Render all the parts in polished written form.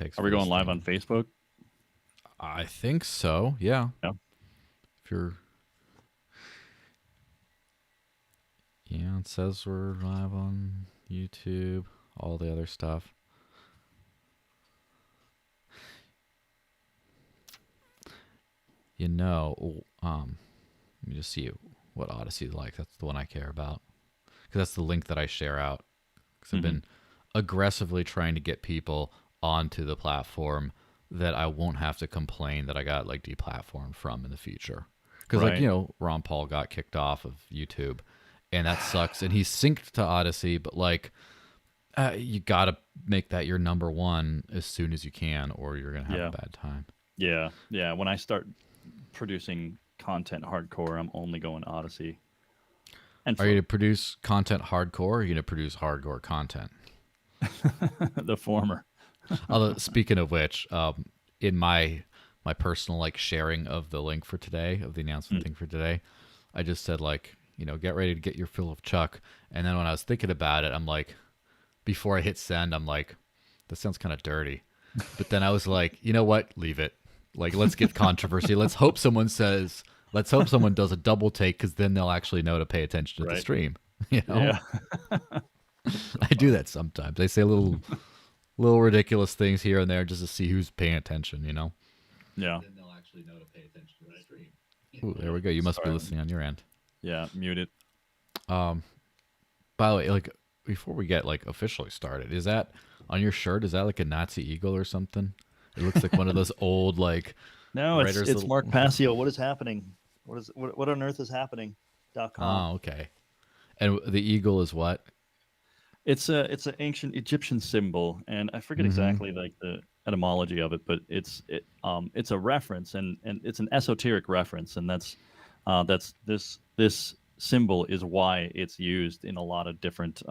takes. Are we going live on Facebook? I think so. Yeah. Yeah. If you're. Yeah, it says we're live on YouTube, all the other stuff. Let me just see what Odysee is like. That's the one I care about. Because that's the link that I share out. Because I've been aggressively trying to get people onto the platform that I won't have to complain that I got like deplatformed from in the future. Because Ron Paul got kicked off of YouTube, and that sucks. And he's synced to Odysee, but you gotta make that your number one as soon as you can, or you're gonna have a bad time. Yeah. When I start producing content hardcore, I'm only going Odysee. And are you going to produce content hardcore, or are you going to produce hardcore content? The former. Although, speaking of which, in my personal sharing of the link for today, of the announcement thing for today, I just said get ready to get your fill of Chuck. And then when I was thinking about it, I'm like, before I hit send, I'm like, that sounds kind of dirty. But then I was like, you know what? Leave it. Let's get controversy. Let's hope someone does a double take, because then they'll actually know to pay attention to the stream. Yeah. I do that sometimes. I say little ridiculous things here and there just to see who's paying attention, Yeah. Then they'll actually know to pay attention to the stream. Ooh, there we go. You must be listening on your end. Yeah, mute it. By the way, before we get officially started, is that on your shirt? Is that like a Nazi eagle or something? It looks like one of those old No, it's Mark Passio. What is happening? What on earth is happening? .com. Oh, okay. And the eagle is what? It's an ancient Egyptian symbol, and I forget exactly the etymology of it, but it's a reference, and it's an esoteric reference, and that's this symbol is why it's used in a lot of different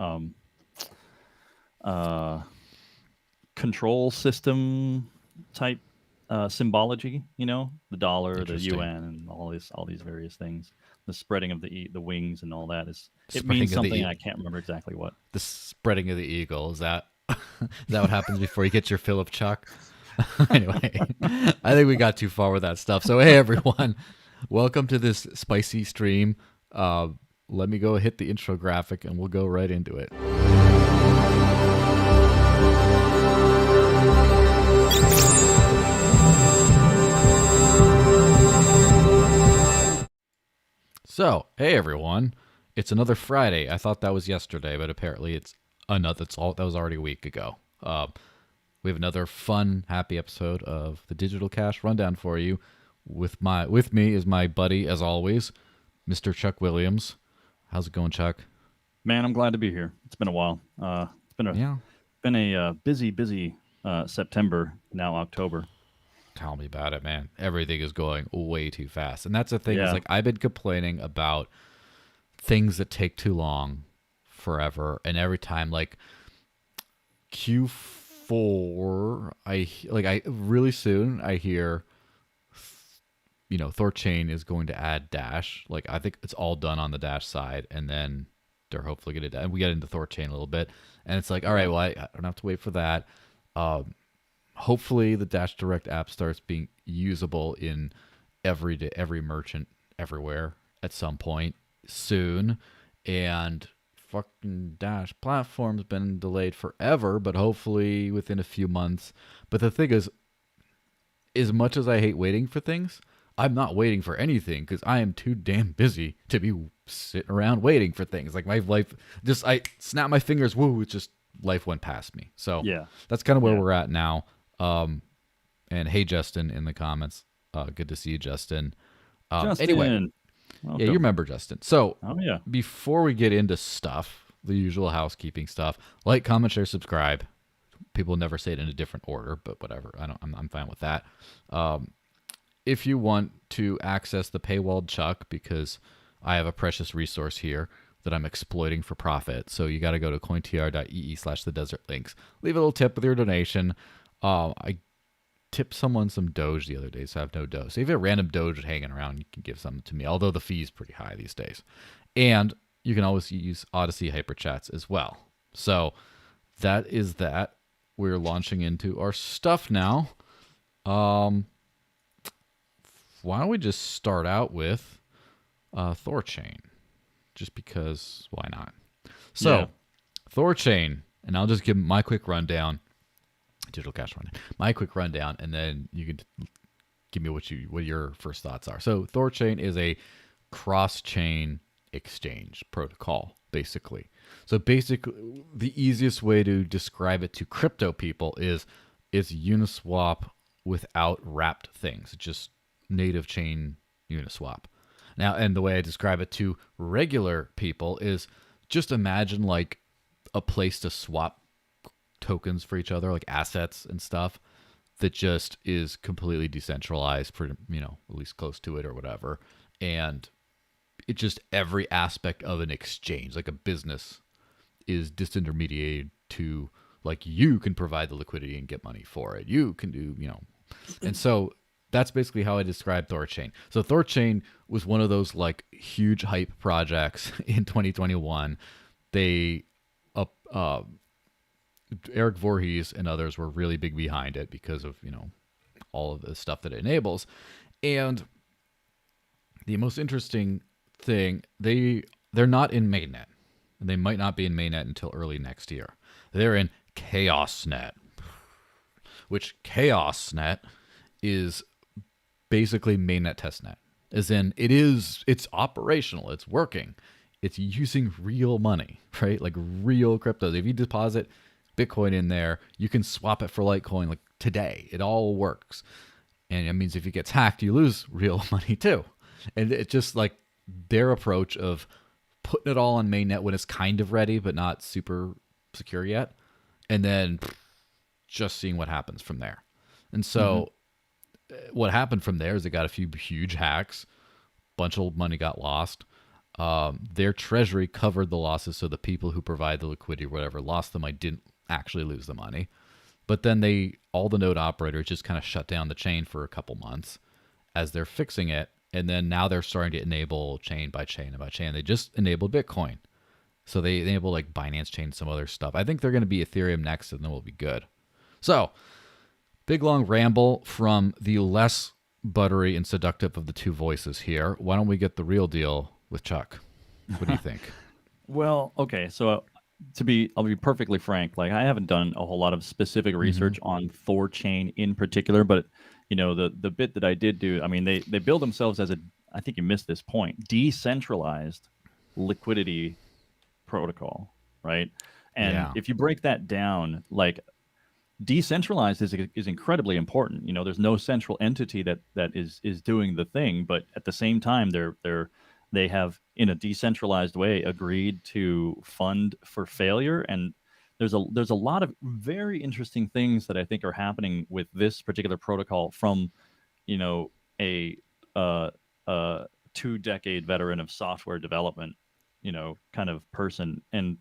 control system type symbology, the dollar, the UN, and all these various things. The spreading of the wings and all that it means something. I can't remember exactly what. The spreading of the eagle, is that what happens before you get your fill of Chuck? Anyway, I think we got too far with that stuff. So hey everyone, welcome to this spicy stream. Let me go hit the intro graphic and we'll go right into it. So, hey everyone, it's another Friday. I thought that was yesterday, but apparently it's another. That was already a week ago. We have another fun, happy episode of the Digital Cash Rundown for you. With me is my buddy, as always, Mr. Chuck Williams. How's it going, Chuck? Man, I'm glad to be here. It's been a while. It's been a busy September, now October. Tell me about it, man. Everything is going way too fast. And that's the thing, is I've been complaining about things that take too long forever. And every time Q4, I really soon I hear, THORChain is going to add Dash. I think it's all done on the Dash side. And then they're hopefully going to, and we get into THORChain a little bit. And it's all right, well, I don't have to wait for that. Hopefully the Dash Direct app starts being usable in every merchant everywhere at some point soon. And fucking Dash platform's been delayed forever, but hopefully within a few months. But the thing is, as much as I hate waiting for things, I'm not waiting for anything because I am too damn busy to be sitting around waiting for things. My life, I snap my fingers, woo, it's just life went past me. So that's kind of where we're at now. And hey, Justin, in the comments, good to see you, Justin. Anyway, welcome. You remember Justin. So before we get into stuff, the usual housekeeping stuff, like, comment, share, subscribe. People never say it in a different order, but whatever. I'm fine with that. If you want to access the paywalled Chuck, because I have a precious resource here that I'm exploiting for profit, so you got to go to cointr.ee/thedesertlinks. Leave a little tip with your donation. I tipped someone some Doge the other day, so I have no Doge. So if you have a random Doge hanging around, you can give something to me, although the fee is pretty high these days. And you can always use Odysee Hyperchats as well. So that is that. we're launching into our stuff now. Why don't we just start out with THORChain? Just because, why not? So, Yeah. THORChain, and I'll just give my quick rundown. Digital cash rundown. My quick rundown, and then you can give me what your first thoughts are. So, THORChain is a cross-chain exchange protocol, basically. So, basically, the easiest way to describe it to crypto people is it's Uniswap without wrapped things. It's just native chain Uniswap. Now, and the way I describe it to regular people is just imagine like a place to swap tokens for each other, like assets and stuff, that just is completely decentralized, for, you know, at least close to it or whatever. And it just, every aspect of an exchange, like a business, is disintermediated to, like, you can provide the liquidity and get money for it. You can do, you know. And so that's basically how I describe THORChain. So THORChain was one of those like huge hype projects in 2021. They, Eric Voorhees and others were really big behind it because of, you know, all of the stuff that it enables. And the most interesting thing, they're not in mainnet. They might not be in mainnet until early next year. They're in ChaosNet, which ChaosNet is basically mainnet testnet. As in, it's operational, it's working, it's using real money, right? Like real cryptos. If you deposit Bitcoin in there, you can swap it for Litecoin like today. It all works. And it means if it gets hacked, you lose real money too. And it's just like their approach of putting it all on mainnet when it's kind of ready, but not super secure yet. And then just seeing what happens from there. And so what happened from there is they got a few huge hacks. Bunch of money got lost. Their treasury covered the losses, so the people who provide the liquidity or whatever lost the money, didn't actually lose the money. But then all the node operators just kind of shut down the chain for a couple months as they're fixing it. And then now they're starting to enable chain by chain and by chain. They just enabled Bitcoin. So they enable like Binance Chain, some other stuff. I think they're going to be Ethereum next, and then we'll be good. So, big long ramble from the less buttery and seductive of the two voices here. Why don't we get the real deal with Chuck? What do you think? Well, okay. So I'll be perfectly frank. Like, I haven't done a whole lot of specific research on THORChain in particular, but you know, the bit that I did do, I mean, they build themselves as I think you missed this point, decentralized liquidity protocol, right? And Yeah. if you break that down, like, decentralized is incredibly important. You know, there's no central entity that is doing the thing, but at the same time, they have, in a decentralized way, agreed to fund for failure. And there's a lot of very interesting things that I think are happening with this particular protocol from, you know, a 2-decade veteran of software development, you know, kind of person. And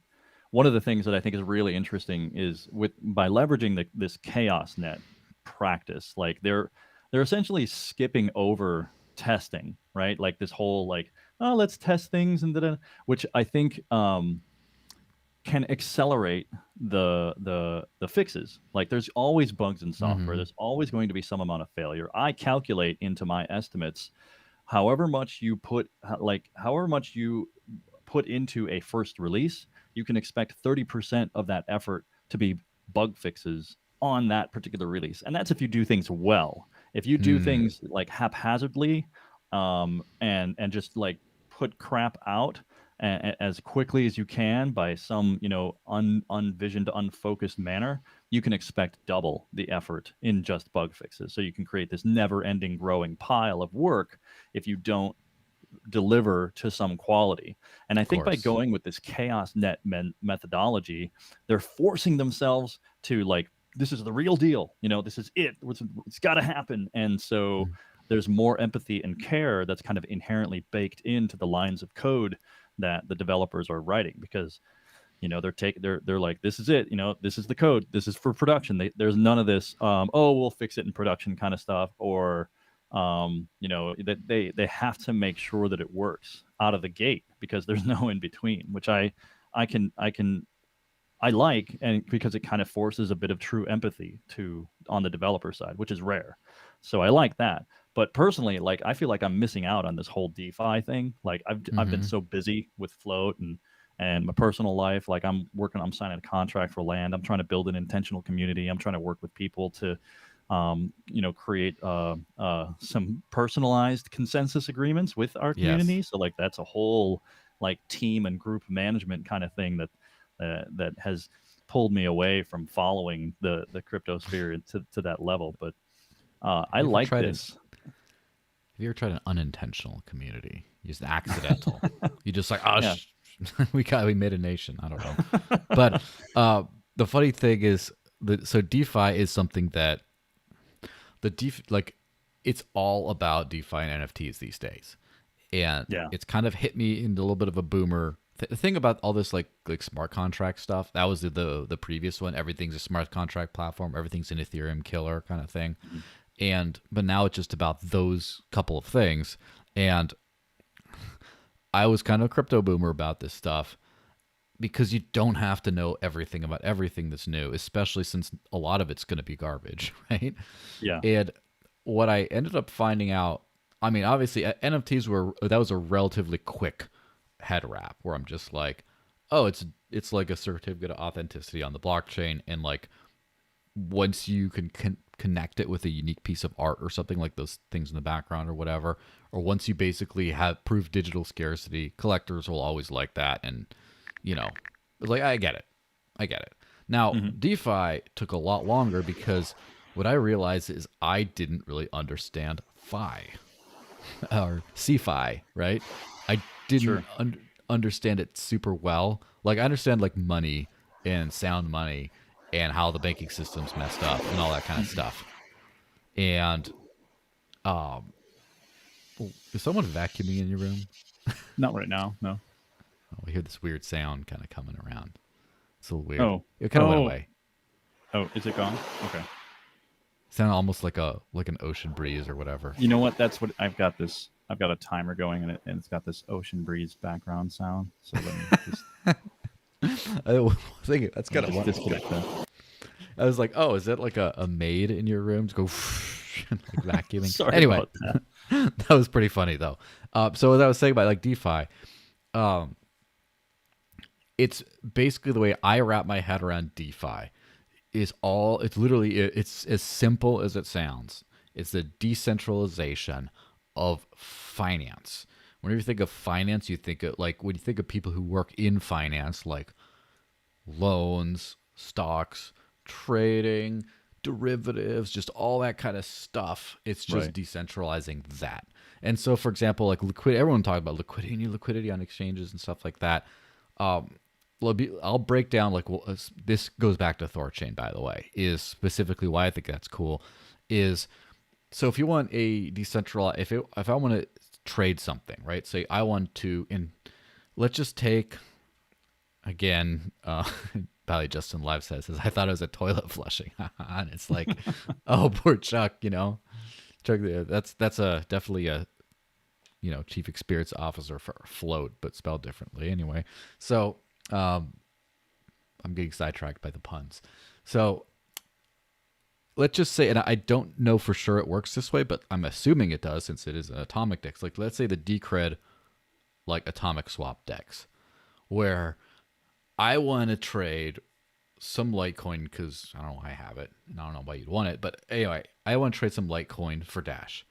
one of the things that I think is really interesting is by leveraging this ChaosNet practice, like they're essentially skipping over testing, right? Like this whole like, oh, let's test things and which I think can accelerate the fixes. Like, there's always bugs in software. There's always going to be some amount of failure. I calculate into my estimates however much you put into a first release, you can expect 30% of that effort to be bug fixes on that particular release. And that's if you do things well. If you do things like haphazardly, and just like put crap out as quickly as you can by some, you know, unvisioned, unfocused manner, you can expect double the effort in just bug fixes. So you can create this never-ending growing pile of work if you don't deliver to some quality. And I think by going with this ChaosNet methodology, they're forcing themselves to, like, this is the real deal. You know, this is it. It's got to happen. And so there's more empathy and care that's kind of inherently baked into the lines of code that the developers are writing, because, you know, they're like, this is it. You know, this is the code. This is for production. There's none of this, oh, we'll fix it in production kind of stuff, or you know, that they have to make sure that it works out of the gate, because there's no in between, which I can I like, and because it kind of forces a bit of true empathy on the developer side, which is rare. So I like that. But personally, like I feel like I'm missing out on this whole DeFi thing. Like I've been so busy with Flote and my personal life. Like I'm signing a contract for land. I'm trying to build an intentional community. I'm trying to work with people to create some personalized consensus agreements with our community. Yes. So like that's a whole like team and group management kind of thing that has pulled me away from following the crypto sphere to that level. But I like this. Have you ever tried an unintentional community? Just accidental. You just like, oh, Yeah. we made a nation. I don't know. But the funny thing is, so DeFi is something that it's all about DeFi and NFTs these days, and it's kind of hit me into a little bit of a boomer. The thing about all this like smart contract stuff, that was the previous one. Everything's a smart contract platform. Everything's an Ethereum killer kind of thing. But now it's just about those couple of things. And I was kind of a crypto boomer about this stuff because you don't have to know everything about everything that's new, especially since a lot of it's going to be garbage, right? Yeah. And what I ended up finding out, I mean, obviously NFTs that was a relatively quick head wrap where I'm just like, oh, it's like a certificate of authenticity on the blockchain, and like once you can connect it with a unique piece of art or something like those things in the background or whatever, or once you basically have proof digital scarcity, collectors will always like that. And like I get it. Now DeFi took a lot longer because what I realized is I didn't really understand Fi or CFI, right? I didn't understand it super well. Like I understand like money and sound money and how the banking system's messed up and all that kind of stuff. And is someone vacuuming in your room? Not right now, no. Oh, I hear this weird sound kind of coming around. It's a little weird. Oh. It kind of went away. Oh, is it gone? Okay. Sound almost like an ocean breeze or whatever. You know what? That's what I've got a timer going and it's got this ocean breeze background sound. So let me just I was thinking that's kind of disconnect that. I was like, oh, is that like a maid in your room to go like vacuuming? Sorry anyway, about that. that was pretty funny though. So as I was saying about like DeFi, it's basically the way I wrap my head around DeFi. It's as simple as it sounds. It's the decentralization of finance. Whenever you think of finance, you think of like when you think of people who work in finance, like loans, stocks, trading, derivatives, just all that kind of stuff. It's just decentralizing that. And so, for example, like liquidity, everyone talks about liquidity on exchanges and stuff like that. I'll break down this goes back to THORChain, by the way, is specifically why I think that's cool. Is so if you want a decentralized, if I want to trade something, right? Say I want to, and let's just take again. Probably Justin Live says I thought it was a toilet flushing, and it's like, oh, poor Chuck, Chuck. That's definitely a chief experience officer for Flote, but spelled differently anyway. So. I'm getting sidetracked by the puns. So let's just say, and I don't know for sure it works this way, but I'm assuming it does since it is an atomic dex. Like let's say the Decred like atomic swap dex, where I want to trade some Litecoin because I don't know, I have it and I don't know why you'd want it, but anyway, I want to trade some Litecoin for Dash.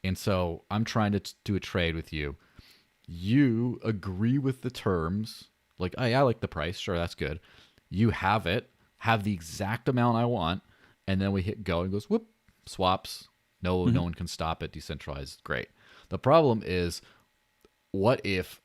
And so I'm trying to do a trade with you. You agree with the terms. Like, oh, yeah, I like the price. Sure, that's good. You have the exact amount I want, and then we hit go and it goes, whoop, swaps. No one can stop it. Decentralized, great. The problem is, what if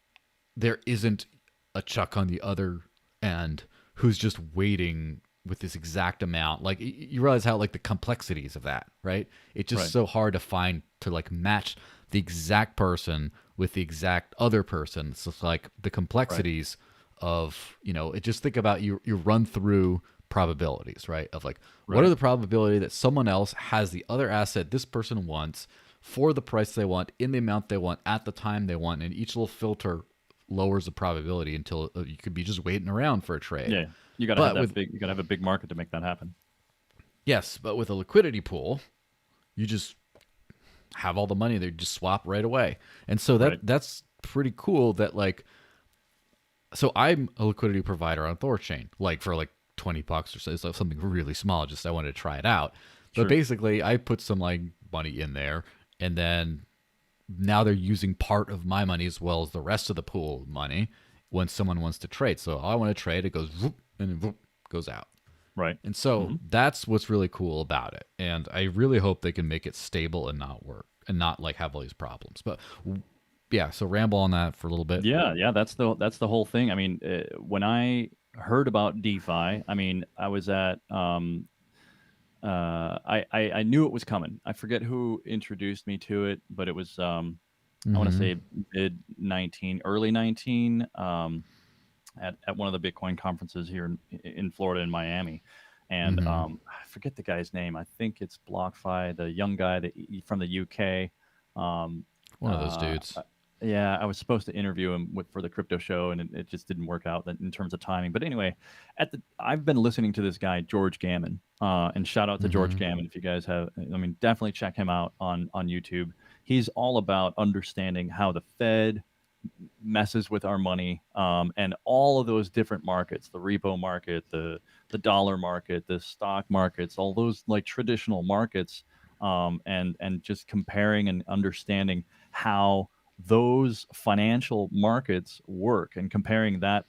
there isn't a Chuck on the other end who's just waiting with this exact amount? Like, you realize how, like, the complexities of that, right? It's just so hard to find, to, like, match the exact person with the exact other person. It's just, like, the complexities of, just think about you run through probabilities, right? Of like, what are the probability that someone else has the other asset this person wants for the price they want, in the amount they want, at the time they want, and each little filter lowers the probability until you could be just waiting around for a trade. You got to have But that big. You got to have a big market to make that happen. yes, but with a liquidity pool, you just have all the money there, just swap right away. And so Right. that's pretty cool that like, so I'm a liquidity provider on THORChain, like for like $20 or so. It's like something really small. Just I wanted to try it out. Sure. But basically, I put some like money in there, and then now they're using part of my money as well as the rest of the pool money when someone wants to trade. So I want to trade, it goes whoop, and then whoop, goes out. Right. And so that's what's really cool about it. And I really hope they can make it stable and not work and not like have all these problems. But yeah, so ramble on that for a little bit. Yeah. That's the whole thing. I mean, when I heard about DeFi, I mean, I was at I knew it was coming. I forget who introduced me to it, but it was I want to say mid 19, early 19. At one of the Bitcoin conferences here in Florida in Miami. And I forget the guy's name. I think it's BlockFi, the young guy from the UK. One of those dudes. Yeah, I was supposed to interview him for the crypto show, and it just didn't work out in terms of timing. But anyway, I've been listening to this guy, George Gammon, and shout out to George Gammon if you guys have. I mean, definitely check him out on YouTube. He's all about understanding how the Fed messes with our money, and all of those different markets, the repo market, the dollar market, the stock markets, all those like traditional markets, and just comparing and understanding how those financial markets work and comparing that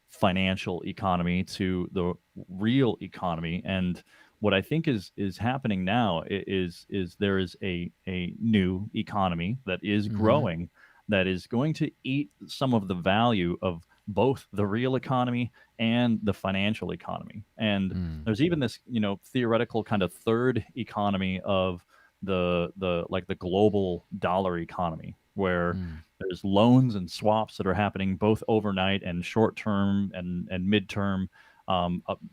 financial economy to the real economy. And what I think is happening now is there is a new economy that is growing, that is going to eat some of the value of both the real economy and the financial economy. And there's even this, theoretical kind of third economy of the global dollar economy, where there's loans and swaps that are happening both overnight and short term and midterm,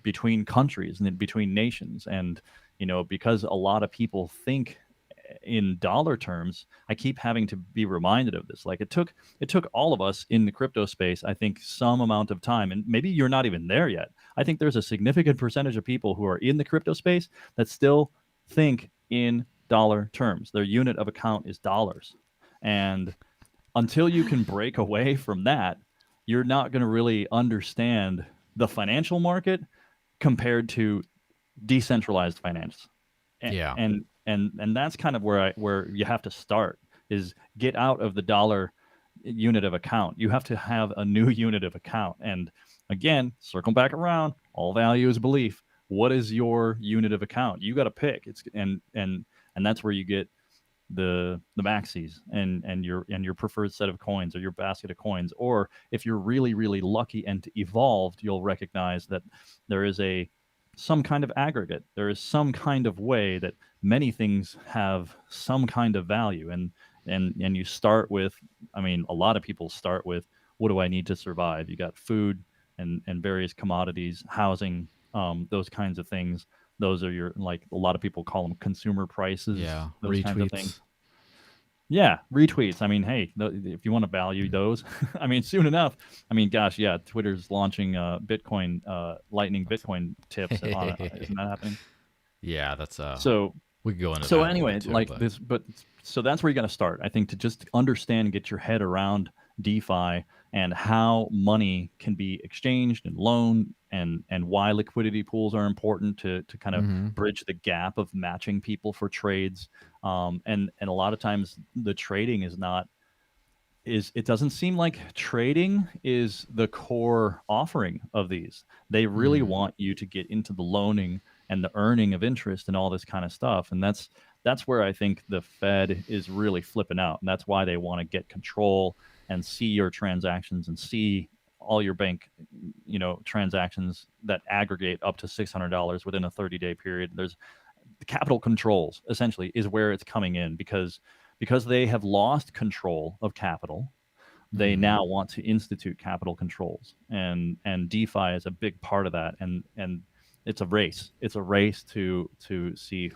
between countries and between nations. And because a lot of people think in dollar terms, I keep having to be reminded of this. Like it took all of us in the crypto space, I think, some amount of time, and maybe you're not even there yet. I think there's a significant percentage of people who are in the crypto space that still think in dollar terms. Their unit of account is dollars. And until you can break away from that, you're not going to really understand the financial market compared to decentralized finance. And that's kind of where you have to start, is get out of the dollar unit of account. You have to have a new unit of account. And again, circle back around, all value is belief. What is your unit of account? You got to pick. And that's where you get the maxis and your preferred set of coins or your basket of coins. Or if you're really, really lucky and evolved, you'll recognize that there is some kind of aggregate. There is some kind of way that many things have some kind of value. And you start with, I mean, a lot of people start with, what do I need to survive? You got food and various commodities, housing, those kinds of things. Those are your, like, a lot of people call them consumer prices. Yeah, those retweets. kinds of things. Yeah, retweets. I mean, hey, if you want to value those, I mean, soon enough. I mean, gosh, yeah, Twitter's launching Bitcoin, Lightning Bitcoin tips. Isn't that happening? Yeah, that's so. We could go into so that anyway, too, like this, so that's where you got to start. I think, to just understand, get your head around DeFi and how money can be exchanged and loaned, and why liquidity pools are important to kind of bridge the gap of matching people for trades. And a lot of times the trading it doesn't seem like trading is the core offering of these. They really want you to get into the loaning and the earning of interest and all this kind of stuff. And that's where I think the Fed is really flipping out. And that's why they want to get control and see your transactions and see all your bank, transactions that aggregate up to $600 within a 30-day period. There's the capital controls, essentially, is where it's coming in, because they have lost control of capital. They now want to institute capital controls, and DeFi is a big part of that. And it's a race. It's a race to see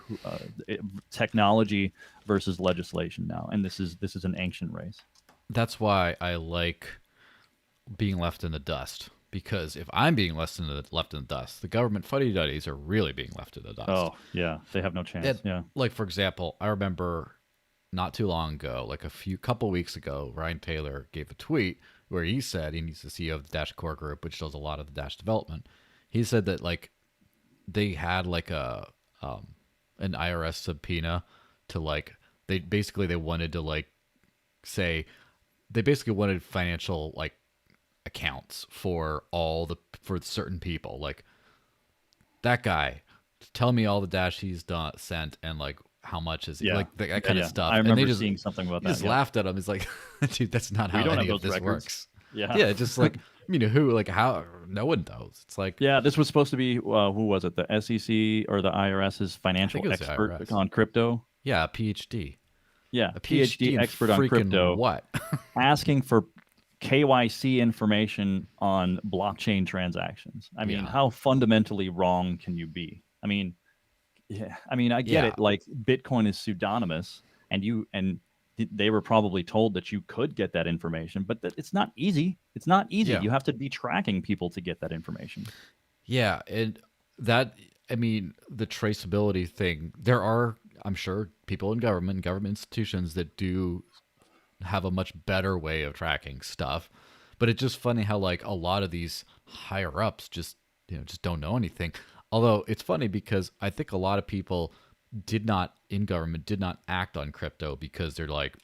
technology versus legislation now, and this is an ancient race. That's why I like being left in the dust, because if I'm being left in the dust, the government fuddy-duddies are really being left in the dust. Oh, yeah. They have no chance. Yeah. Like, for example, I remember not too long ago, like couple weeks ago, Ryan Taylor gave a tweet where he said he's the CEO of the Dash Core Group, which does a lot of the Dash development. He said that like they had like an IRS subpoena to like they wanted to like say they basically wanted financial like accounts for certain people, like that guy. Tell me all the Dash he's sent and like how much is like that kind of stuff. I remember and they just, seeing something about that. Just laughed at him. He's like, dude, that's not how any of this records. works. Yeah, just like who, like how no one knows. It's like this was supposed to be who was it? The SEC or the IRS's financial expert on crypto? Yeah, a PhD. Yeah, a PhD expert on crypto. What? Asking for KYC information on blockchain transactions. I mean, how fundamentally wrong can you be? I mean, I get it. Like Bitcoin is pseudonymous, and they were probably told that you could get that information, but that it's not easy. It's not easy. Yeah. You have to be tracking people to get that information. Yeah, and that the traceability thing. There are, I'm sure, people in government institutions that do have a much better way of tracking stuff, but it's just funny how like a lot of these higher ups just don't know anything. Although it's funny because I think a lot of people did not act on crypto because they're like,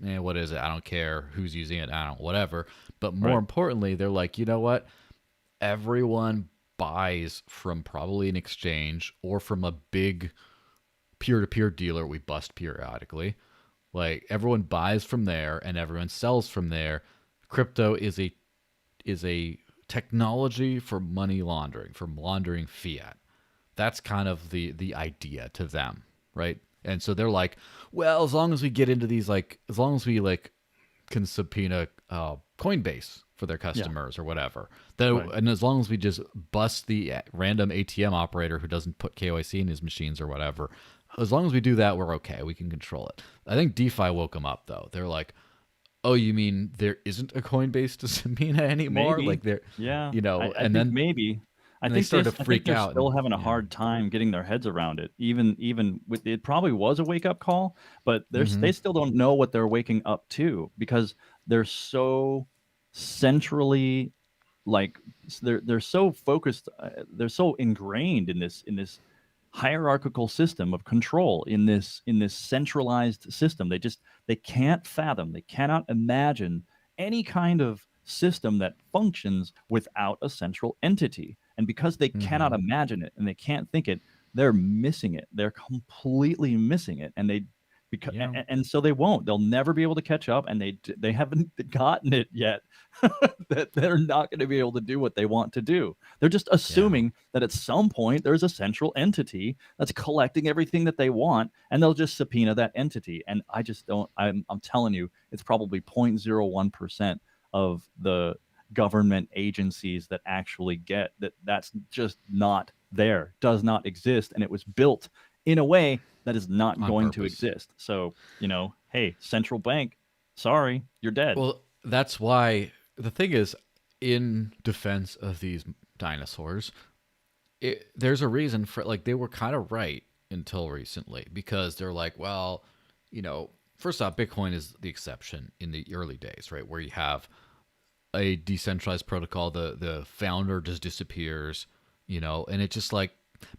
what is it? I don't care who's using it. I don't, whatever. But more importantly, they're like, you know what? Everyone buys from probably an exchange or from a big peer-to-peer dealer we bust periodically. Like everyone buys from there and everyone sells from there. Crypto is a technology for money laundering, for laundering fiat. That's kind of the idea to them, right? And so they're like, well, as long as we get into these, like, as long as we like can subpoena Coinbase for their customers or whatever, and as long as we just bust the random ATM operator who doesn't put KYC in his machines or whatever, as long as we do that, we're okay. We can control it. I think DeFi woke them up though. They're like, oh, you mean there isn't a Coinbase to subpoena anymore? Maybe. Like there, I think maybe. I think they're still having a hard time getting their heads around it. Even with it, probably was a wake up call, but they still don't know what they're waking up to because they're so centrally, like they're so focused, they're so ingrained in this hierarchical system of control, in this centralized system. They can't fathom, they cannot imagine any kind of system that functions without a central entity. And because they cannot imagine it and they can't think it, they're missing it. They're completely missing it. And and so they won't. They'll never be able to catch up, and they haven't gotten it yet that they're not going to be able to do what they want to do. They're just assuming that at some point there's a central entity that's collecting everything that they want, and they'll just subpoena that entity. And I just don't. I'm telling you, it's probably 0.01% of the government agencies that actually get that. That's just not there, does not exist, and it was built in a way that is not going to exist. So, hey, central bank, sorry, you're dead. Well, that's why the thing is, in defense of these dinosaurs, there's a reason for, like, they were kind of right until recently, because they're like, well, first off, Bitcoin is the exception in the early days, right? Where you have a decentralized protocol, the founder just disappears, and it's just like,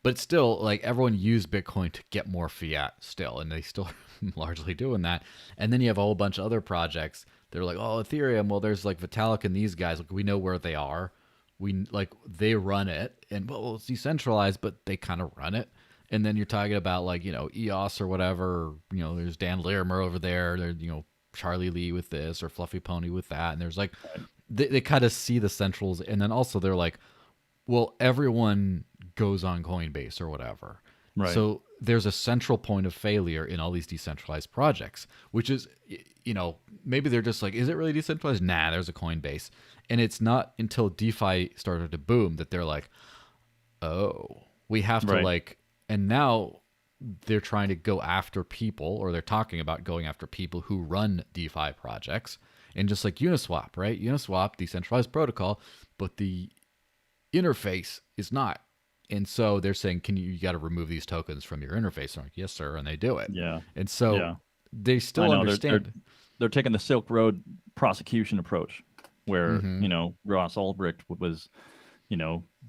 but still, like, everyone used Bitcoin to get more fiat still, and they still are largely doing that. And then you have a whole bunch of other projects. They're like, oh, Ethereum, well, there's like Vitalik and these guys. Like, we know where they are. They run it, and well, it's decentralized, but they kind of run it. And then you're talking about like, EOS or whatever. There's Dan Larimer over there. There's Charlie Lee with this, or Fluffy Pony with that. And there's like, they kind of see the centrals, and then also they're like, well, everyone goes on Coinbase or whatever. Right. So there's a central point of failure in all these decentralized projects, which is, maybe they're just like, is it really decentralized? Nah, there's a Coinbase. And it's not until DeFi started to boom that they're like, oh, we have to and now they're trying to go after people, or they're talking about going after people who run DeFi projects. And just like Uniswap, right? Uniswap, decentralized protocol, but the interface is not. And so they're saying, you got to remove these tokens from your interface. I'm like, yes, sir. And they do it. Yeah. And so Yeah. they I still know understand. they're taking the Silk Road prosecution approach, where Mhm. Ross Ulbricht was,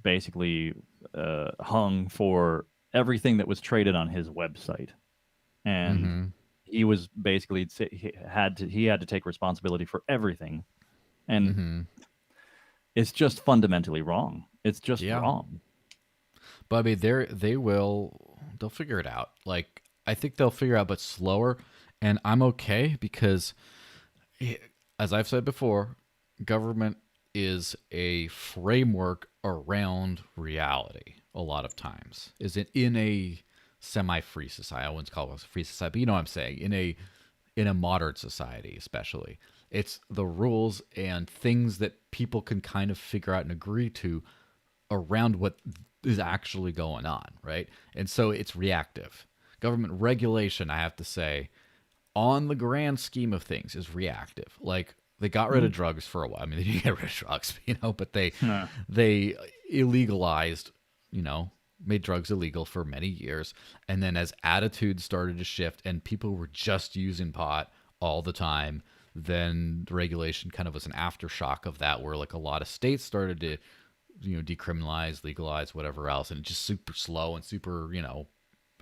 basically hung for everything that was traded on his website, and Mhm. he was basically he had to take responsibility for everything, and Mhm. it's just fundamentally wrong. It's just Yeah. wrong. But I mean, they'll figure it out. Like, I think they'll figure out, but slower. And I'm okay because, as I've said before, government is a framework around reality. A lot of times, is it in a semi-free society? I wouldn't call it a free society, but you know what I'm saying. In a modern society, especially, it's the rules and things that people can kind of figure out and agree to around what is actually going on, right? And so it's reactive. Government regulation, I have to say, on the grand scheme of things, is reactive. Like, they got rid of drugs for a while. I mean, they didn't get rid of drugs, but they illegalized, made drugs illegal for many years. And then as attitudes started to shift and people were just using pot all the time, then the regulation kind of was an aftershock of that, where like a lot of states started to decriminalize, legalize, whatever else, and it's just super slow and super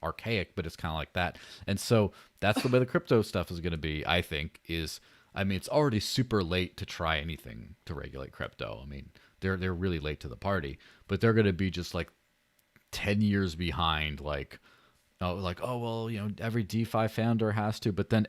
archaic, but it's kind of like that. And so that's the way the crypto stuff is going to be, I think. It's already super late to try anything to regulate crypto. I mean, they're really late to the party, but they're going to be just like 10 years behind. Like, oh well, every DeFi founder has to, but then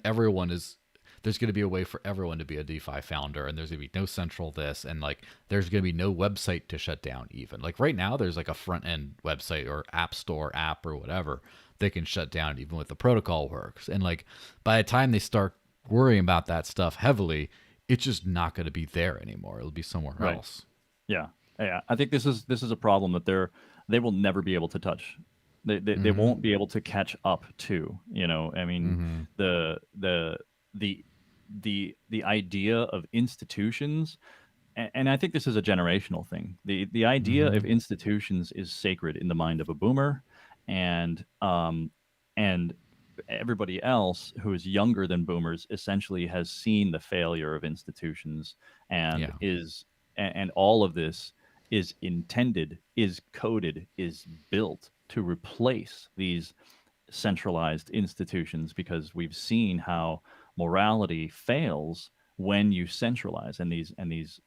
there's going to be a way for everyone to be a DeFi founder, and there's going to be no central this, and like there's going to be no website to shut down. Even like right now, there's like a front end website or app store app or whatever they can shut down, even with the protocol works. And like by the time they start worrying about that stuff heavily, it's just not going to be there anymore. It'll be somewhere Right. else. Yeah. Yeah. I think this is a problem that they will never be able to touch. They won't be able to catch up to. I mean, the idea of institutions, and I think this is a generational thing. The idea of institutions is sacred in the mind of a boomer, and everybody else who is younger than boomers essentially has seen the failure of institutions, and Yeah. and all of this is intended, is coded, is built to replace these centralized institutions, because we've seen how morality fails when you centralize, and these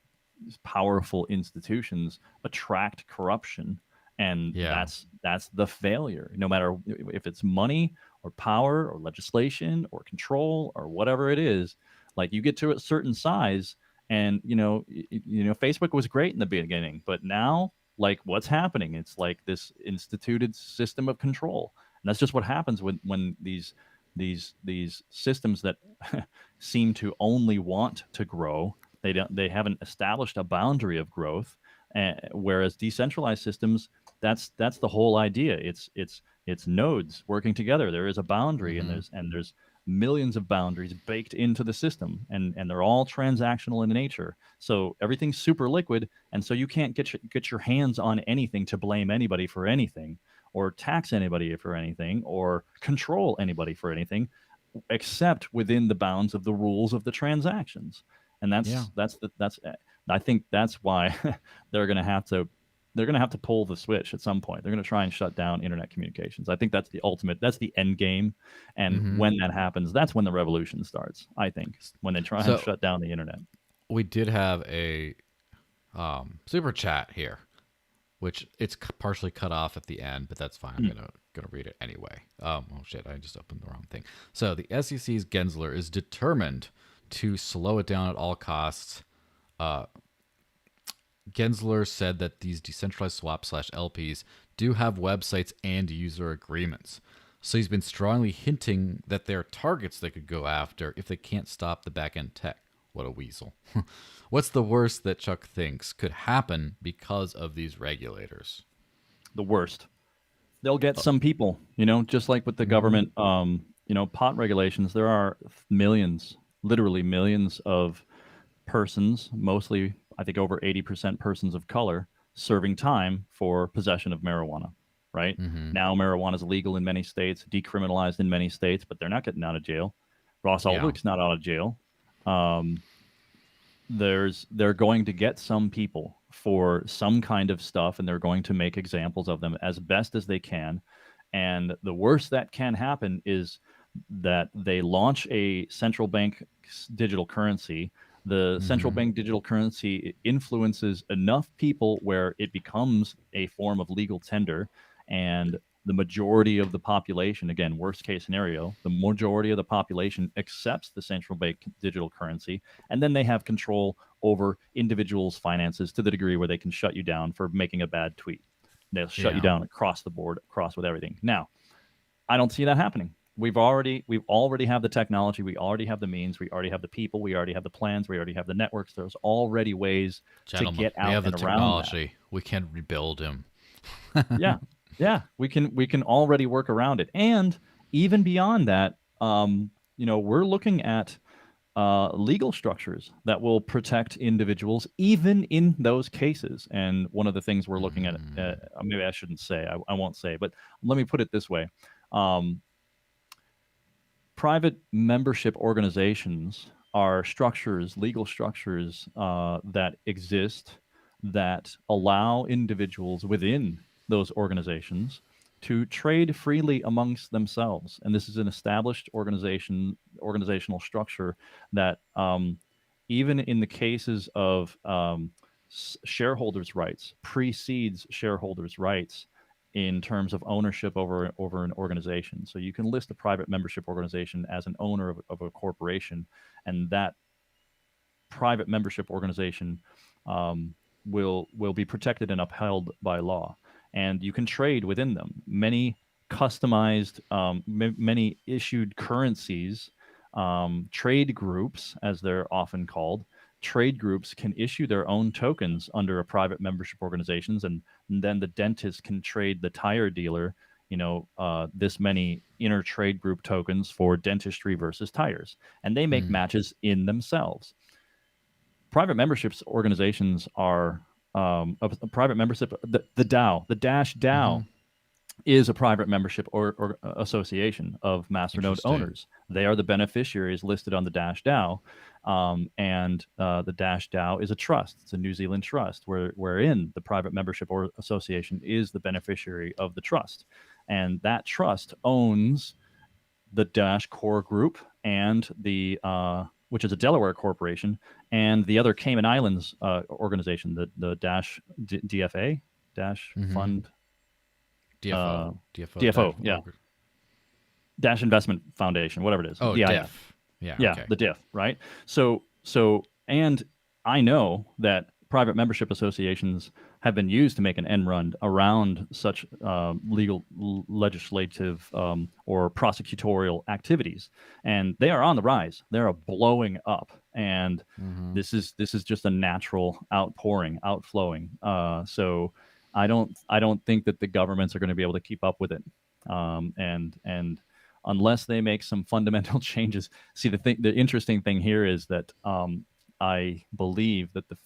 powerful institutions attract corruption, and Yeah. that's the failure, no matter if it's money or power or legislation or control or whatever it is. Like, you get to a certain size, and Facebook was great in the beginning, but now, like, what's happening? It's like this instituted system of control, and that's just what happens when these systems that seem to only want to grow, they haven't established a boundary of growth. Whereas decentralized systems, that's the whole idea. It's nodes working together. There is a boundary, and there's millions of boundaries baked into the system, and they're all transactional in nature. So everything's super liquid, and so you can't get your hands on anything to blame anybody for anything, or tax anybody for anything, or control anybody for anything, except within the bounds of the rules of the transactions. And Yeah. I think that's why they're going to have to pull the switch at some point. They're going to try and shut down internet communications. I think that's the end game. And when that happens, that's when the revolution starts, I think, when they try and shut down the internet. We did have a super chat here, which it's partially cut off at the end, but that's fine. I'm gonna read it anyway. Oh shit, I just opened the wrong thing. So the SEC's Gensler is determined to slow it down at all costs. Gensler said that these decentralized swaps / LPs do have websites and user agreements. So he's been strongly hinting that there are targets they could go after if they can't stop the back-end tech. What a weasel. What's the worst that Chuck thinks could happen because of these regulators? The worst. They'll get some people, just like with the government, pot regulations. There are millions, literally millions of persons, mostly I think over 80% persons of color serving time for possession of marijuana. Right Mm-hmm. now, marijuana is legal in many states, decriminalized in many states, but they're not getting out of jail. Ross Yeah. Ulbricht's not out of jail. They're going to get some people for some kind of stuff, and they're going to make examples of them as best as they can. And the worst that can happen is that they launch a central bank digital currency. The central bank digital currency influences enough people where it becomes a form of legal tender, and the majority of the population, again, worst case scenario, the majority of the population accepts the central bank digital currency, and then they have control over individuals' finances to the degree where they can shut you down for making a bad tweet. They'll shut you down across the board, across with everything. Now, I don't see that happening. We've already have the technology, we already have the means, we already have the people, we already have the plans, we already have the networks. There's already ways to get out we have and the around technology. that. We can rebuild him. Yeah, we can already work around it, and even beyond that, we're looking at legal structures that will protect individuals even in those cases. And one of the things we're looking at, maybe I shouldn't say, I won't say, but let me put it this way. Private membership organizations are structures, legal structures that exist that allow individuals within those organizations to trade freely amongst themselves. And this is an established organizational structure that even in the cases of shareholders' rights, precedes shareholders' rights in terms of ownership over an organization. So you can list a private membership organization as an owner of a corporation, and that private membership organization will be protected and upheld by law. And you can trade within them. Many customized, many issued currencies, trade groups, as they're often called, trade groups can issue their own tokens under a private membership organizations, and then the dentist can trade the tire dealer, this many inner trade group tokens for dentistry versus tires, and they make matches in themselves. Private memberships organizations are a private membership. The DAO, the Dash DAO, is a private membership or association of masternode owners. They are the beneficiaries listed on the Dash DAO, and the Dash DAO is a trust. It's a New Zealand trust, wherein the private membership or association is the beneficiary of the trust, and that trust owns the Dash Core Group and the which is a Delaware corporation, and the other Cayman Islands organization, the Dash DFA, Dash Fund. DFO, yeah. Dash Investment Foundation, whatever it is. Oh, DIF. Yeah, okay. The DIF, right? So, and I know that private membership associations have been used to make an end run around such legal, legislative, or prosecutorial activities, and they are on the rise. They are blowing up, and this is just a natural outflowing. So I don't think that the governments are going to be able to keep up with it, and unless they make some fundamental changes. See, the interesting thing here is that I believe that the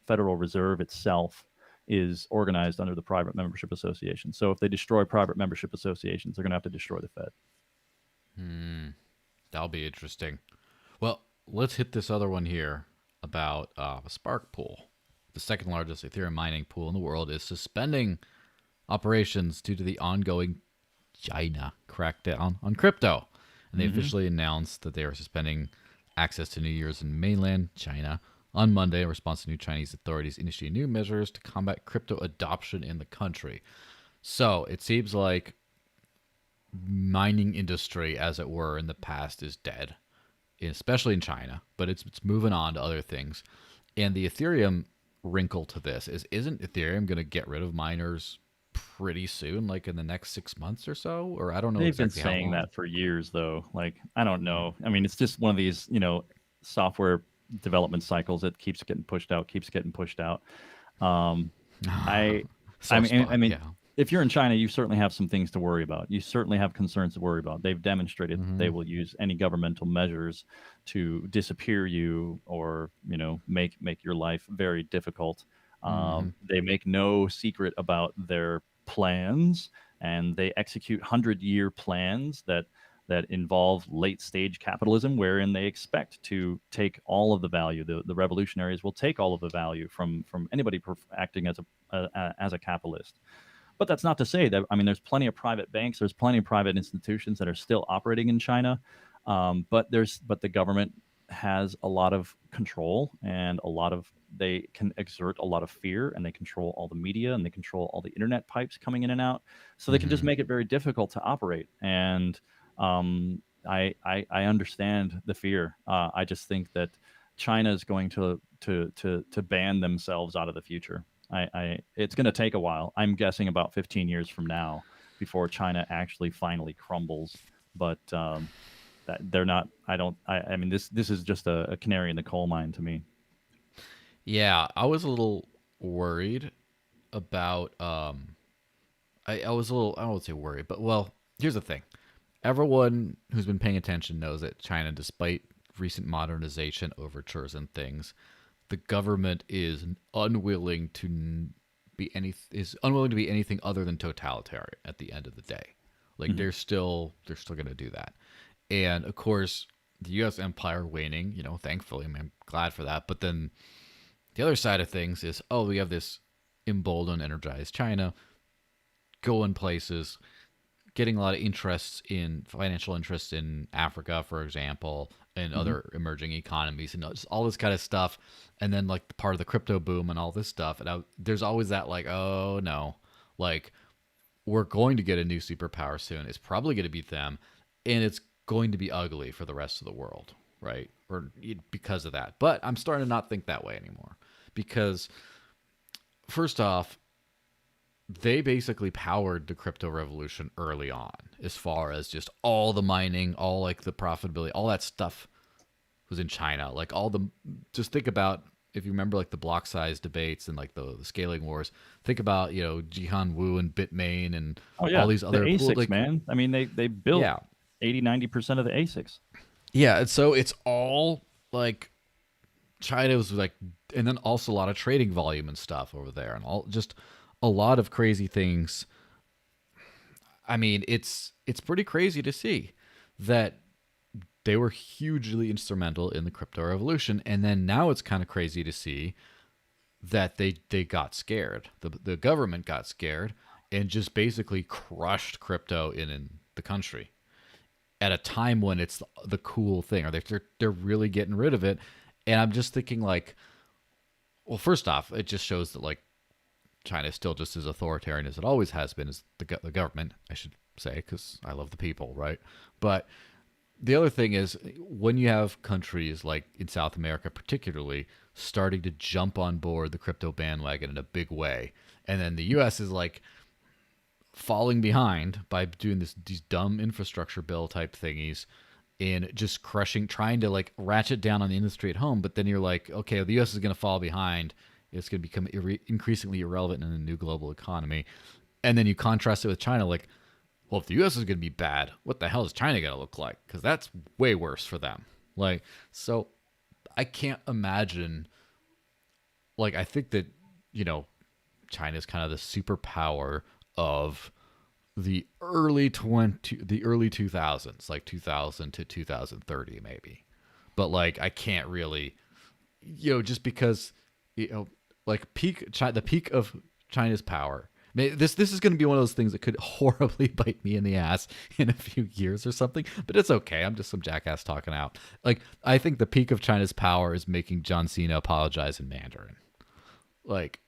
Federal Reserve itself is organized under the private membership association. So if they destroy private membership associations, they're going to have to destroy the Fed. That'll be interesting. Well, let's hit this other one here about a Spark pool. The second largest Ethereum mining pool in the world is suspending operations due to the ongoing China crackdown on crypto. And they officially announced that they are suspending access to new users in mainland China on Monday in response to new Chinese authorities initiating new measures to combat crypto adoption in the country. So it seems like mining industry, as it were, in the past is dead, especially in China, but it's moving on to other things. And the Ethereum wrinkle to this isn't Ethereum going to get rid of miners pretty soon, like in the next 6 months or so? Or I don't know. They've exactly been saying that for years, though. Like, I don't know. I mean, it's just one of these, software development cycles that keeps getting pushed out. I mean, if you're in China, you certainly have some things to worry about. You certainly have concerns to worry about. They've demonstrated that they will use any governmental measures to disappear you or make your life very difficult. They make no secret about their plans, and they execute 100-year plans that involve late stage capitalism, wherein they expect to take all of the value. The revolutionaries will take all of the value from anybody acting as a capitalist. But that's not to say that, I mean, there's plenty of private banks, there's plenty of private institutions that are still operating in China, but the government has a lot of control, and they can exert a lot of fear, and they control all the media, and they control all the internet pipes coming in and out, so they can just make it very difficult to operate. And I understand the fear. I just think that China is going to ban themselves out of the future. It's going to take a while. I'm guessing about 15 years from now before China actually finally crumbles. But that they're not. I mean, this is just a canary in the coal mine to me. Yeah, I was a little worried about. I was a little. I won't say worried, but well, here's the thing. Everyone who's been paying attention knows that China, despite recent modernization overtures and things, the government is unwilling to be anything other than totalitarian at the end of the day. Like they're still going to do that. And of course, the U.S. empire waning, thankfully, I mean, I'm glad for that. But then the other side of things is, we have this emboldened, energized China going places, getting a lot of financial interests in Africa, for example, and other emerging economies, and just all this kind of stuff. And then like part of the crypto boom and all this stuff. And there's always that like, oh no, like we're going to get a new superpower soon. It's probably going to be them, and it's going to be ugly for the rest of the world, right? Or because of that. But I'm starting to not think that way anymore, because first off, they basically powered the crypto revolution early on, as far as just all the mining, all like the profitability, all that stuff was in China. Like just think about, if you remember like the block size debates and like the scaling wars, think about, Jihan Wu and Bitmain and all these other the ASICs, like, man. I mean, they built 80-90% of the ASICs. Yeah. And so it's all like China was like, and then also a lot of trading volume and stuff over there, and all just a lot of crazy things. I mean, it's pretty crazy to see that they were hugely instrumental in the crypto revolution, and then now it's kind of crazy to see that they got scared. The government got scared and just basically crushed crypto in the country at a time when it's the cool thing, or they're really getting rid of it. And I'm just thinking like, well, first off, it just shows that like China is still just as authoritarian as it always has been, as the government, I should say, because I love the people, right? But the other thing is, when you have countries like in South America particularly starting to jump on board the crypto bandwagon in a big way, and then the U.S. is like falling behind by doing these dumb infrastructure bill type thingies and just trying to like ratchet down on the industry at home, but then you're like, okay, the U.S. is going to fall behind. It's going to become increasingly irrelevant in the new global economy. And then you contrast it with China, like, well, if the U.S. is going to be bad, what the hell is China going to look like? Because that's way worse for them. Like, so I can't imagine, like, I think that, China is kind of the superpower of the early 2000s, like 2000 to 2030 maybe. But like, I can't really, just because, like the peak of China's power. This is going to be one of those things that could horribly bite me in the ass in a few years or something, but it's okay. I'm just some jackass talking out. Like, I think the peak of China's power is making John Cena apologize in Mandarin. Like,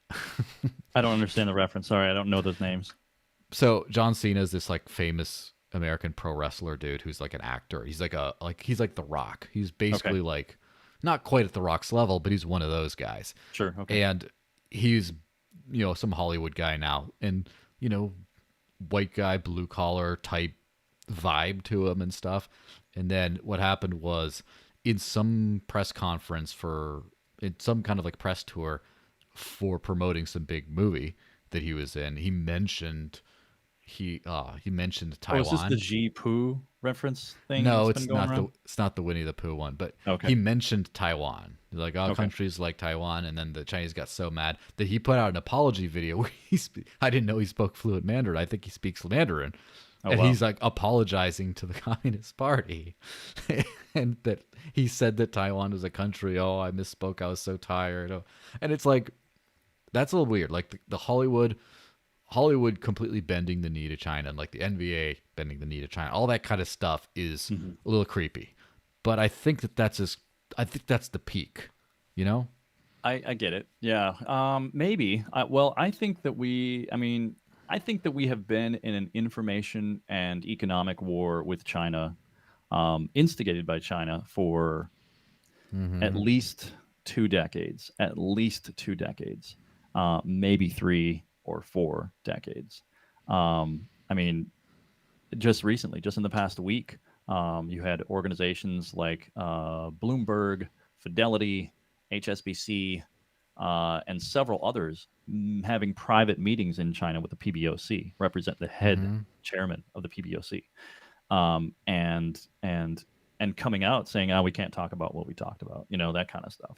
I don't understand the reference. Sorry, I don't know those names. So John Cena is this like famous American pro wrestler dude who's like an actor. He's like he's like The Rock. He's basically like not quite at The Rock's level, but he's one of those guys. Sure. Okay. And he's, some Hollywood guy now, and, white guy, blue collar type vibe to him and stuff. And then what happened was, in some press conference in some kind of like press tour for promoting some big movie, that he was in. He mentioned Oh, is this the Taiwan. G Poo reference thing No, that's been going around? it's not the Winnie the Pooh one, but Okay. he mentioned Taiwan. Like, oh, Okay. countries like Taiwan, and then the Chinese got so mad that he put out an apology video where I didn't know he spoke fluent Mandarin. I think he speaks Mandarin. Oh, And wow. he's like apologizing to the Communist Party. And that he said that Taiwan was a country. Oh, I misspoke. I was so tired. Oh. And it's like, that's a little weird. Like the Hollywood completely bending the knee to China, and like the NBA bending the knee to China. All that kind of stuff is Hmm. a little creepy. But I think I think that's the peak, you know? I get it. Yeah. Maybe. Well, I think that we have been in an information and economic war with China, instigated by China for at Mm-hmm. least 2 decades, maybe 3 or 4 decades. I mean, just recently, just in the past week, you had organizations like Bloomberg, Fidelity, HSBC, and several others having private meetings in China with the PBOC, represent the head Mm-hmm. chairman of the PBOC, and coming out saying, "Oh, we can't talk about what we talked about," that kind of stuff.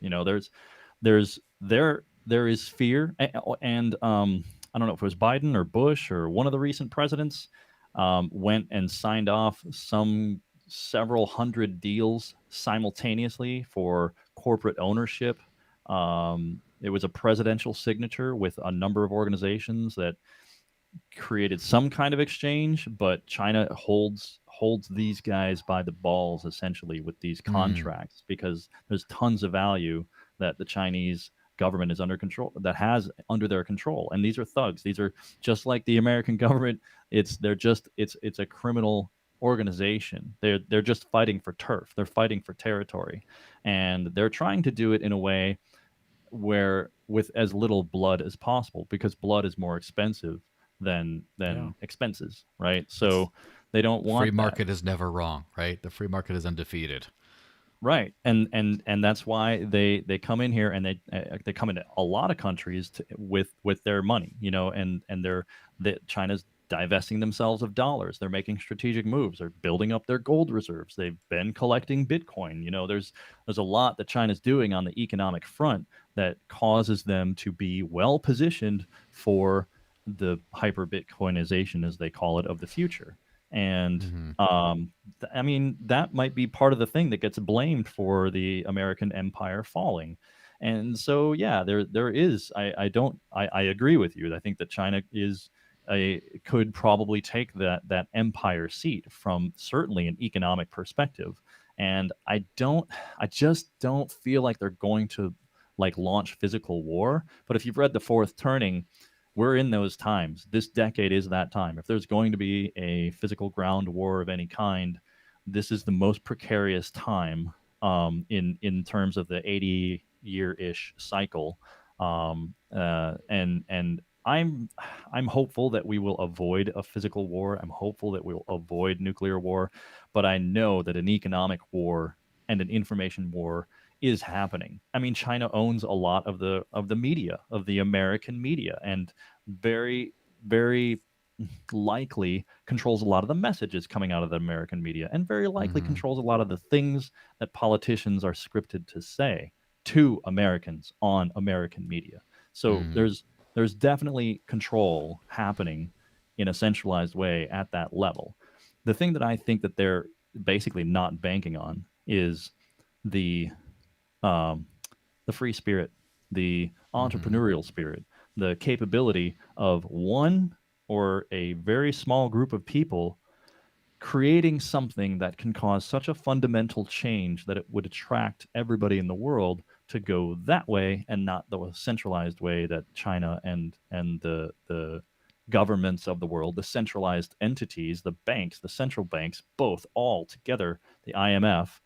There is fear, and I don't know if it was Biden or Bush or one of the recent presidents went and signed off several hundred deals simultaneously for corporate ownership. It was a presidential signature with a number of organizations that created some kind of exchange, but China holds these guys by the balls essentially with these Mm. contracts because there's tons of value that the Chinese government is under their control, and these are thugs. These are just like the American government. It's a criminal organization. They're just fighting for turf. They're fighting for territory, and they're trying to do it in a way where with as little blood as possible, because blood is more expensive Yeah. than expenses, right? It's So they don't the free want that. market is never wrong, right? The free market is undefeated. Right, and that's why they come in here, and they come into a lot of countries with their money, and China's divesting themselves of dollars. They're making strategic moves. They're building up their gold reserves. They've been collecting Bitcoin. There's a lot that China's doing on the economic front that causes them to be well positioned for the hyper Bitcoinization, as they call it, of the future. And Mm-hmm. I mean, that might be part of the thing that gets blamed for the American empire falling. And so, yeah, there is. I agree with you. I think that China could probably take that empire seat from certainly an economic perspective. And I just don't feel like they're going to like launch physical war. But if you've read The Fourth Turning, we're in those times. This decade is that time. If there's going to be a physical ground war of any kind, this is the most precarious time, in terms of the 80-year-ish cycle. And I'm hopeful that we will avoid a physical war. I'm hopeful that we'll avoid nuclear war, but I know that an economic war and an information war is happening. I mean, China owns a lot of the media, of the American media, and very, very likely controls a lot of the messages coming out of the American media, and very likely Mm-hmm. controls a lot of the things that politicians are scripted to say to Americans on American media. So Mm-hmm. there's definitely control happening in a centralized way at that level. The thing that I think that they're basically not banking on is the um, the free spirit, the Mm-hmm. entrepreneurial spirit, the capability of one or a very small group of people creating something that can cause such a fundamental change that it would attract everybody in the world to go that way, and not the centralized way that China and the governments of the world, the centralized entities, the banks, the central banks, both all together, the IMF,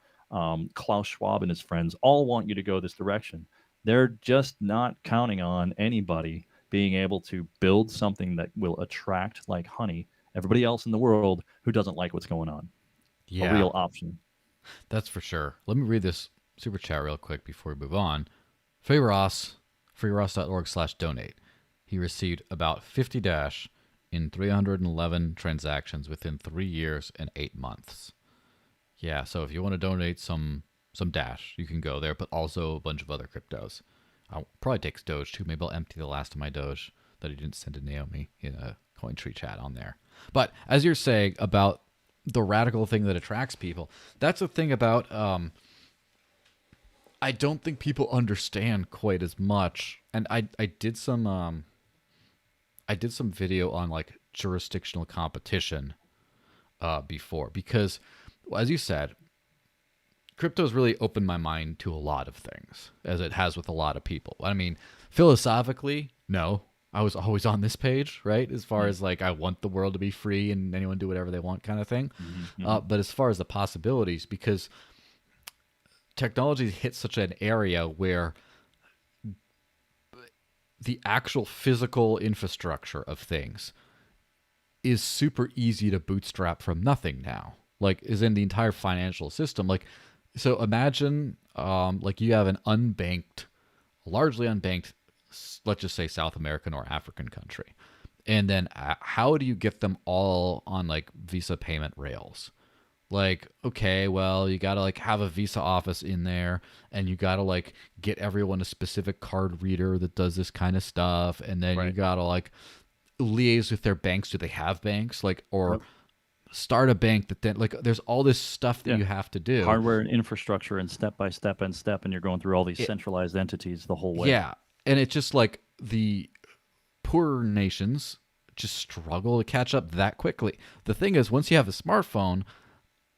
Klaus Schwab and his friends, all want you to go this direction. They're just not counting on anybody being able to build something that will attract like honey everybody else in the world who doesn't like what's going on. A Yeah, real option. that's for sure. Let me read this super chat real quick before we move on. Free Ross, freeross.org/donate. he received about 50 Dash in 311 transactions within 3 years and 8 months. Yeah, so if you want to donate some Dash, you can go there, but also a bunch of other cryptos. I'll probably take Doge too. Maybe I'll empty the last of my Doge that I didn't send to Naomi in a CoinTree chat on there. But as you're saying about the radical thing that attracts people, that's the thing about I don't think people understand quite as much. And I did some video on like jurisdictional competition before, because as you said, crypto's really opened my mind to a lot of things, as it has with a lot of people. I mean, philosophically, no, I was always on this page, right? As far as like, I want the world to be free and anyone do whatever they want kind of thing. But as far as the possibilities, because technology hits such an area where the actual physical infrastructure of things is super easy to bootstrap from nothing now. Like, is in the entire financial system. Like, so imagine like you have an largely unbanked, let's just say South American or African country. And then how do you get them all on like Visa payment rails? Like, okay, well, you got to like have a Visa office in there, and you got to like get everyone a specific card reader that does this kind of stuff. And then you got to like liaise with their banks. Do they have banks? Like, or start a bank that then like, there's all this stuff that you have to do. Hardware and infrastructure and step by step and step. And you're going through all these centralized entities the whole way. Yeah. And it's just like the poorer nations just struggle to catch up that quickly. The thing is, once you have a smartphone,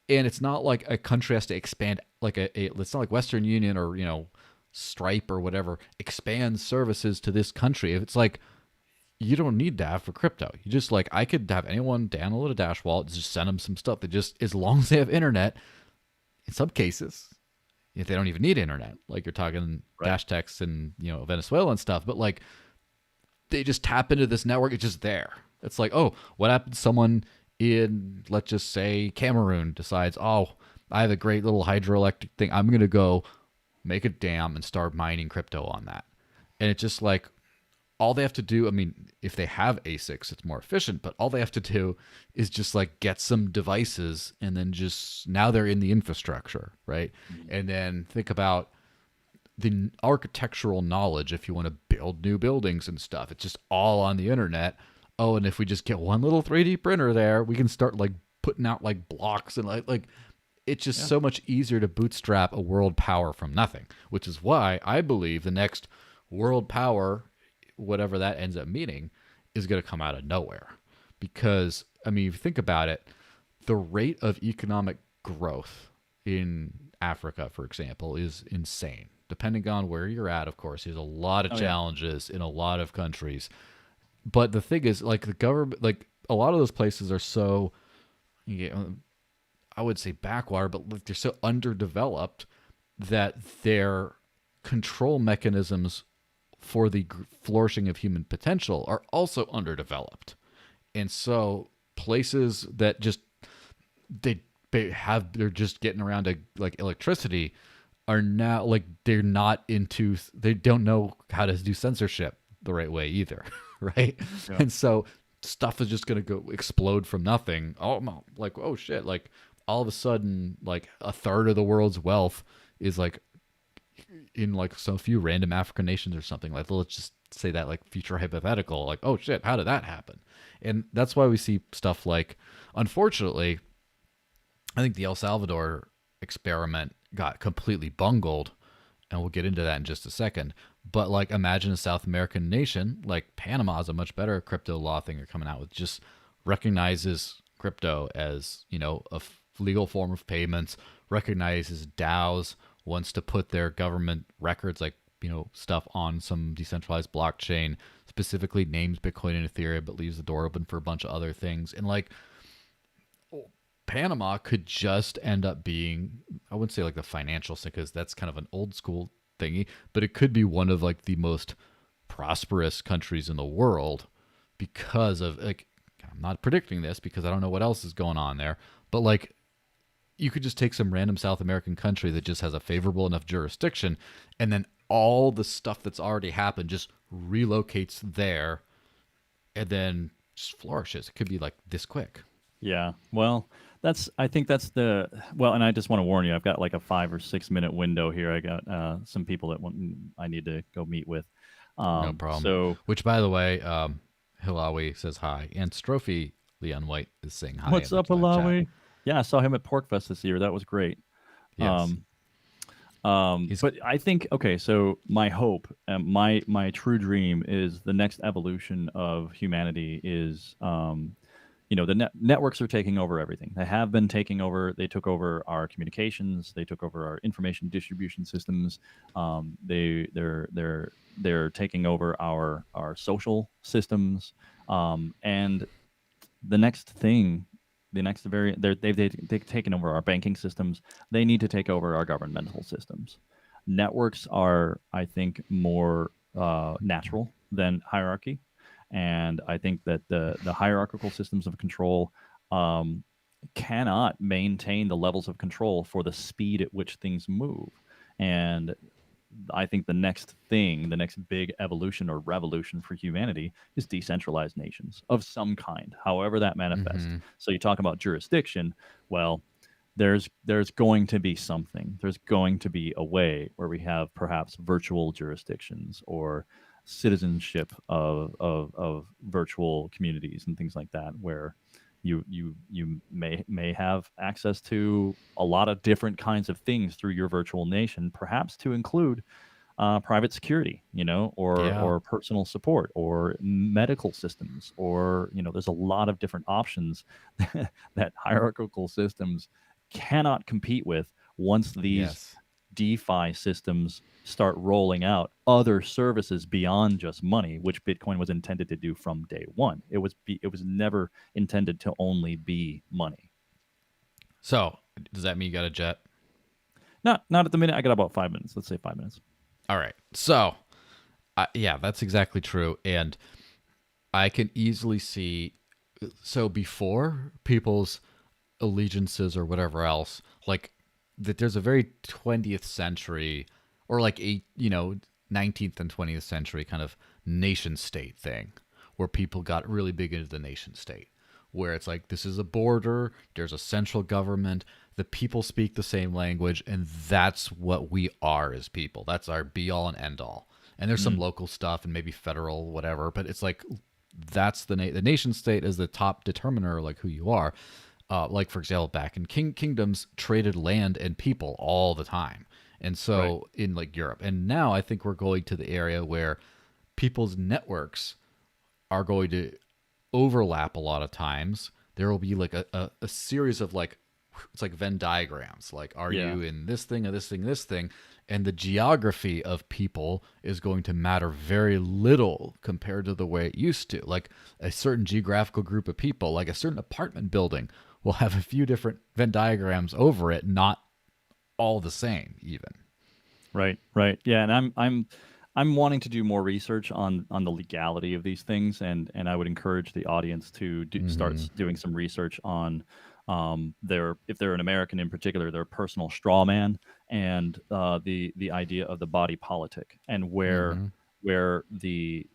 and it's not like a country has to expand, like it's not like Western Union or, you know, Stripe or whatever, expand services to this country. If it's like, you don't need to have for crypto. You just like, I could have anyone download a Dash wallet, just send them some stuff that just, as long as they have internet, in some cases, if they don't even need internet, like you're talking Dash Techs and, you know, Venezuela and stuff, but like they just tap into this network. It's just there. It's like, oh, what happened to someone in, let's just say, Cameroon decides, oh, I have a great little hydroelectric thing. I'm going to go make a dam and start mining crypto on that. And it's just like, all they have to do, I mean, if they have ASICs, it's more efficient, but all they have to do is just like get some devices, and then just, now they're in the infrastructure, right? And then think about the architectural knowledge if you want to build new buildings and stuff. It's just all on the internet. Oh, and if we just get one little 3D printer there, we can start like putting out like blocks, and like it's just so much easier to bootstrap a world power from nothing, which is why I believe the next world power, whatever that ends up meaning, is going to come out of nowhere. Because, I mean, if you think about it, the rate of economic growth in Africa, for example, is insane. Depending on where you're at, of course, there's a lot of challenges in a lot of countries. But the thing is, like, the government, like, a lot of those places are so, I would say backwater, but like, they're so underdeveloped that their control mechanisms for the flourishing of human potential are also underdeveloped. And so places that just, they're just getting around to like electricity are now like, they don't know how to do censorship the right way either. Right. Yeah. And so stuff is just going to go explode from nothing. Oh, like, oh shit. Like all of a sudden, like a third of the world's wealth is like in like so few random African nations or something. Like, let's just say that, like, future hypothetical, like, oh shit, how did that happen? And that's why we see stuff like, unfortunately, I think the El Salvador experiment got completely bungled, and we'll get into that in just a second. But like, imagine a South American nation like Panama is a much better crypto law thing they're coming out with, just recognizes crypto as, you know, a legal form of payments, recognizes DAOs, wants to put their government records, like, you know, stuff on some decentralized blockchain, specifically names Bitcoin and Ethereum, but leaves the door open for a bunch of other things. And like, Panama could just end up being, I wouldn't say like the financial, because that's kind of an old school thingy, but it could be one of like the most prosperous countries in the world because of, like, I'm not predicting this because I don't know what else is going on there, but like, you could just take some random South American country that just has a favorable enough jurisdiction, and then all the stuff that's already happened just relocates there and then just flourishes. It could be like this quick. Yeah. Well, I think that's well, and I just want to warn you, I've got like a 5 or 6 minute window here. I got some people that I need to go meet with. No problem. So Which, by the way, Hilawi says hi, and Strophy Leon White is saying hi. what's in the up, chat. Alawi? Yeah, I saw him at PorkFest this year. That was great. Yes. But I think, okay, so my hope, my true dream is the next evolution of humanity is, the networks are taking over everything. They have been taking over. They took over our communications. They took over our information distribution systems. They're taking over our social systems. And the next thing, they've taken over our banking systems. They need to take over our governmental systems. Networks are, I think, more natural than hierarchy, and I think that the hierarchical systems of control cannot maintain the levels of control for the speed at which things move. And I think the next big evolution or revolution for humanity is decentralized nations of some kind, however that manifests. Mm-hmm. So you talk about jurisdiction. Well, there's going to be something. There's going to be a way where we have perhaps virtual jurisdictions or citizenship of virtual communities and things like that, where you may have access to a lot of different kinds of things through your virtual nation, perhaps to include private security, or personal support or medical systems, or there's a lot of different options that hierarchical systems cannot compete with once these DeFi systems start rolling out other services beyond just money, which Bitcoin was intended to do from day one. It was never intended to only be money. So, does that mean you got a jet? Not at the minute. I got about 5 minutes. Let's say 5 minutes. All right. So, yeah, that's exactly true. And I can easily see. So, before people's allegiances or whatever else, like that there's a very 20th century or like 19th and 20th century kind of nation state thing where people got really big into the nation state, where it's like, this is a border, there's a central government, the people speak the same language, and that's what we are as people. That's our be all and end all. And there's some local stuff and maybe federal, whatever, but it's like, that's the nation state is the top determiner, like who you are. Like, for example, back in kingdoms traded land and people all the time. And so in like Europe. And now I think we're going to the area where people's networks are going to overlap a lot of times. There will be like a series of like, it's like Venn diagrams. Like, are you in this thing or this thing, this thing? And the geography of people is going to matter very little compared to the way it used to. Like a certain geographical group of people, like a certain apartment building, will have a few different Venn diagrams over it, not all the same even. Right. Yeah, and I'm wanting to do more research on the legality of these things, and I would encourage the audience to start doing some research on if they're an American in particular, their personal straw man, and the idea of the body politic, and where we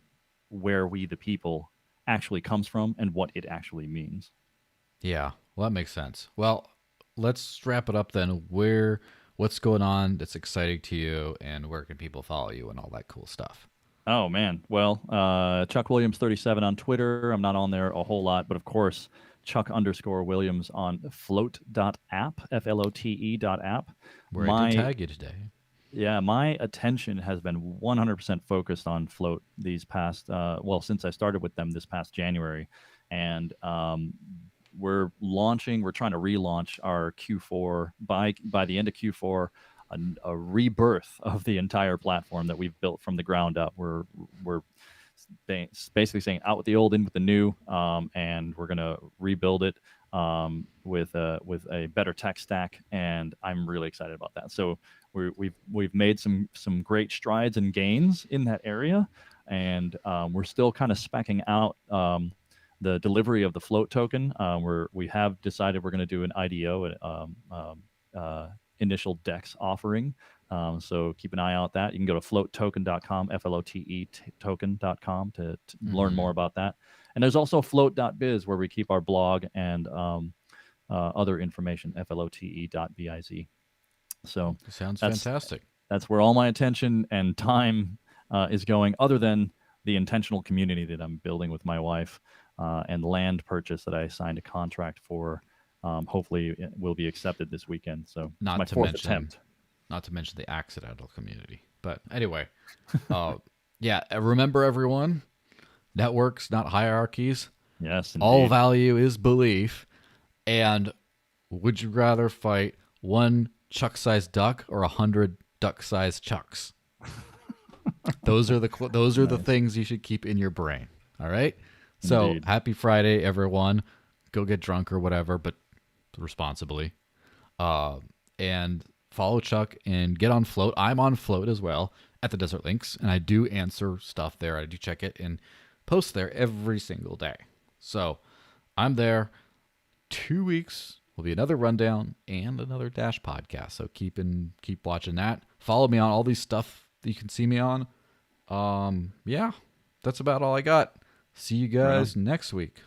the people actually comes from and what it actually means. Yeah, well, that makes sense. Well, let's wrap it up then. What's going on that's exciting to you, and where can people follow you and all that cool stuff? Oh man, well, Chuck Williams 37 on Twitter. I'm not on there a whole lot, but of course, Chuck_Williams on flote.app, flote.app. Where I did tag you today. Yeah, my attention has been 100% focused on Flote these past, since I started with them this past January. And we're trying to relaunch our Q4 by the end of Q4, a rebirth of the entire platform that we've built from the ground up. We're basically saying out with the old, in with the new, and we're gonna rebuild it with a better tech stack, and I'm really excited about that. So we've made some great strides and gains in that area, and we're still kind of speccing out the delivery of the Flote token. We have decided we're going to do an IDO, initial DEX offering So keep an eye out that. You can go to flotetoken.com, Flote token.com to learn more about that. And there's also float.biz where we keep our blog and other information, flote.biz. So Sounds that's fantastic. that's where all my attention and time is going, other than the intentional community that I'm building with my wife and land purchase that I signed a contract for. Hopefully it will be accepted this weekend. So it's my fourth attempt. Not to mention the accidental community. But anyway, yeah, remember everyone, networks, not hierarchies. Yes, indeed. All value is belief. And would you rather fight one chuck-sized duck or 100 duck-sized chucks? Those are the things you should keep in your brain. All right. So Indeed. Happy Friday, everyone. Go get drunk or whatever, but responsibly. And follow Chuck and get on Flote. I'm on Flote as well at the Desert Links, and I do answer stuff there. I do check it and post there every single day. So I'm there. 2 weeks will be another rundown and another Dash podcast. So keep watching that. Follow me on all these stuff that you can see me on. Yeah, that's about all I got. See you guys next week.